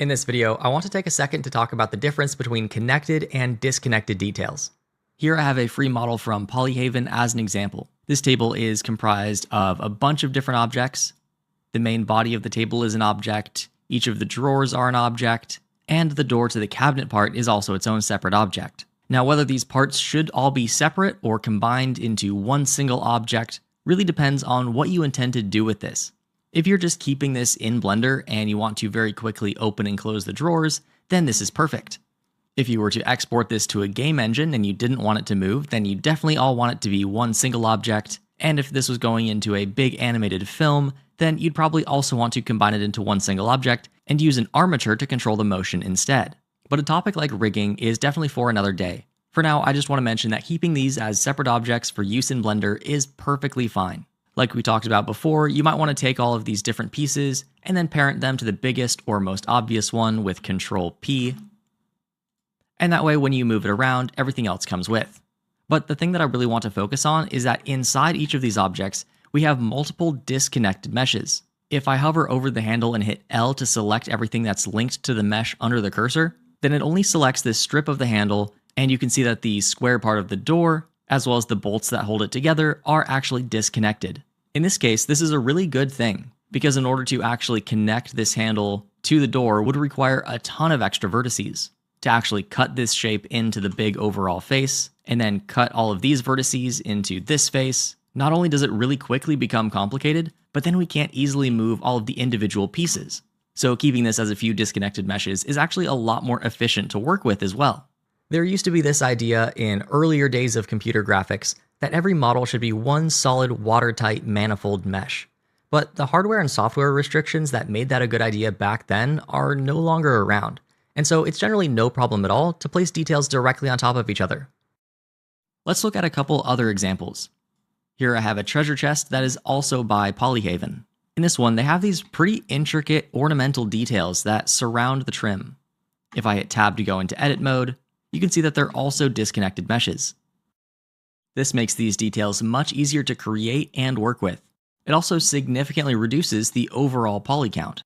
In this video, I want to take a second to talk about the difference between connected and disconnected details. Here I have a free model from Polyhaven as an example. This table is comprised of a bunch of different objects. The main body of the table is an object, each of the drawers are an object, and the door to the cabinet part is also its own separate object. Now, whether these parts should all be separate or combined into one single object really depends on what you intend to do with this. If you're just keeping this in Blender and you want to very quickly open and close the drawers, then this is perfect. If you were to export this to a game engine and you didn't want it to move, then you definitely all want it to be one single object. And if this was going into a big animated film, then you'd probably also want to combine it into one single object and use an armature to control the motion instead. But a topic like rigging is definitely for another day. For now, I just want to mention that keeping these as separate objects for use in Blender is perfectly fine. Like we talked about before, you might want to take all of these different pieces and then parent them to the biggest or most obvious one with Control P. And that way, when you move it around, everything else comes with. But the thing that I really want to focus on is that inside each of these objects, we have multiple disconnected meshes. If I hover over the handle and hit L to select everything that's linked to the mesh under the cursor, then it only selects this strip of the handle, and you can see that the square part of the door, as well as the bolts that hold it together, are actually disconnected. In this case, this is a really good thing, because in order to actually connect this handle to the door would require a ton of extra vertices. To actually cut this shape into the big overall face, and then cut all of these vertices into this face, not only does it really quickly become complicated, but then we can't easily move all of the individual pieces. So keeping this as a few disconnected meshes is actually a lot more efficient to work with as well. There used to be this idea in earlier days of computer graphics that every model should be one solid watertight manifold mesh. But the hardware and software restrictions that made that a good idea back then are no longer around, and so it's generally no problem at all to place details directly on top of each other. Let's look at a couple other examples. Here I have a treasure chest that is also by Polyhaven. In this one, they have these pretty intricate ornamental details that surround the trim. If I hit Tab to go into edit mode, you can see that they're also disconnected meshes. This makes these details much easier to create and work with. It also significantly reduces the overall poly count.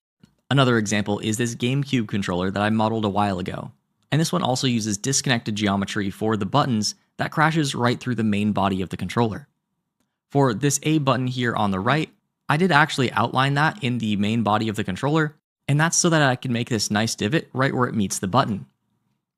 Another example is this GameCube controller that I modeled a while ago. And this one also uses disconnected geometry for the buttons that crashes right through the main body of the controller. For this A button here on the right, I did actually outline that in the main body of the controller, and that's so that I can make this nice divot right where it meets the button.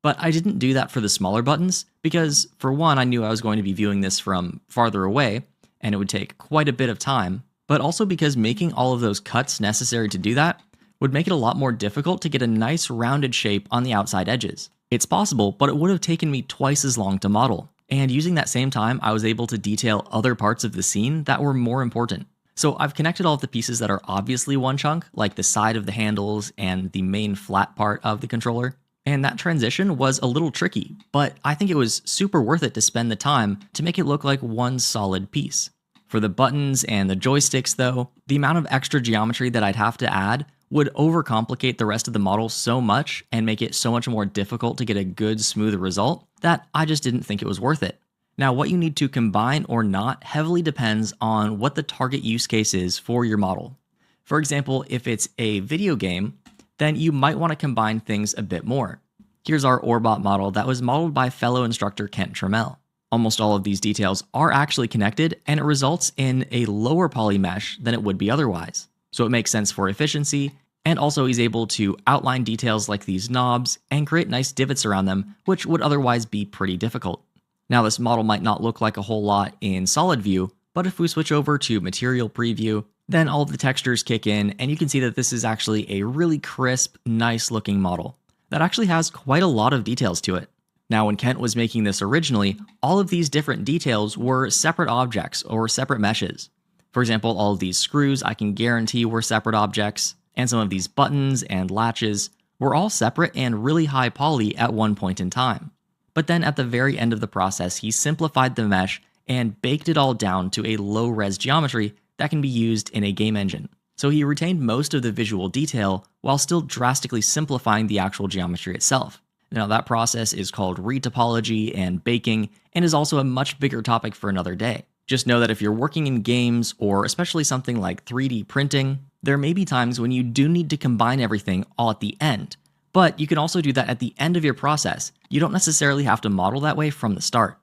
But I didn't do that for the smaller buttons because, for one, I knew I was going to be viewing this from farther away, and it would take quite a bit of time, but also because making all of those cuts necessary to do that would make it a lot more difficult to get a nice rounded shape on the outside edges. It's possible, but it would have taken me twice as long to model, and using that same time, I was able to detail other parts of the scene that were more important. So I've connected all of the pieces that are obviously one chunk, like the side of the handles and the main flat part of the controller. And that transition was a little tricky, but I think it was super worth it to spend the time to make it look like one solid piece. For the buttons and the joysticks though, the amount of extra geometry that I'd have to add would overcomplicate the rest of the model so much and make it so much more difficult to get a good, smooth result that I just didn't think it was worth it. Now, what you need to combine or not heavily depends on what the target use case is for your model. For example, if it's a video game, then you might want to combine things a bit more. Here's our Orbot model that was modeled by fellow instructor Kent Trammell. Almost all of these details are actually connected, and it results in a lower poly mesh than it would be otherwise. So it makes sense for efficiency, and also he's able to outline details like these knobs and create nice divots around them, which would otherwise be pretty difficult. Now this model might not look like a whole lot in solid view, but if we switch over to material preview, then all of the textures kick in, and you can see that this is actually a really crisp, nice looking model that actually has quite a lot of details to it. Now, when Kent was making this originally, all of these different details were separate objects or separate meshes. For example, all of these screws I can guarantee were separate objects, and some of these buttons and latches were all separate and really high poly at one point in time. But then at the very end of the process, he simplified the mesh and baked it all down to a low-res geometry that can be used in a game engine. So he retained most of the visual detail while still drastically simplifying the actual geometry itself. Now that process is called retopology and baking, and is also a much bigger topic for another day. Just know that if you're working in games, or especially something like 3D printing, there may be times when you do need to combine everything all at the end, But you can also do that at the end of your process. You don't necessarily have to model that way from the start.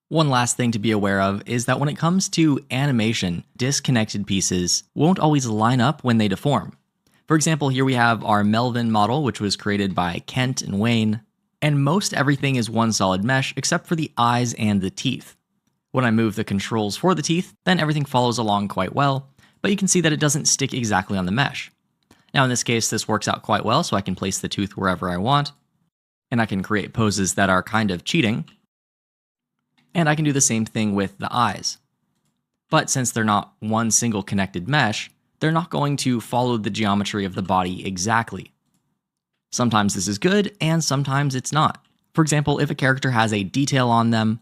One last thing to be aware of is that when it comes to animation, disconnected pieces won't always line up when they deform. For example, here we have our Melvin model, which was created by Kent and Wayne, and most everything is one solid mesh except for the eyes and the teeth. When I move the controls for the teeth, then everything follows along quite well, but you can see that it doesn't stick exactly on the mesh. Now in this case, this works out quite well, so I can place the tooth wherever I want, and I can create poses that are kind of cheating, and I can do the same thing with the eyes. But since they're not one single connected mesh, they're not going to follow the geometry of the body exactly. Sometimes this is good, and sometimes it's not. For example, if a character has a detail on them,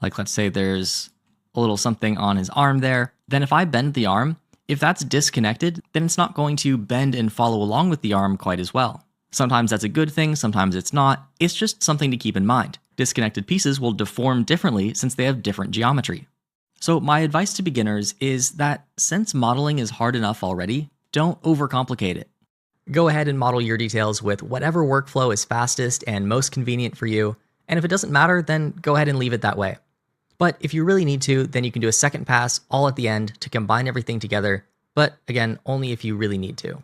like let's say there's a little something on his arm there, then if I bend the arm, if that's disconnected, then it's not going to bend and follow along with the arm quite as well. Sometimes that's a good thing, sometimes it's not. It's just something to keep in mind. Disconnected pieces will deform differently since they have different geometry. So my advice to beginners is that since modeling is hard enough already, don't overcomplicate it. Go ahead and model your details with whatever workflow is fastest and most convenient for you, and if it doesn't matter, then go ahead and leave it that way. But if you really need to, then you can do a second pass all at the end to combine everything together, but again, only if you really need to.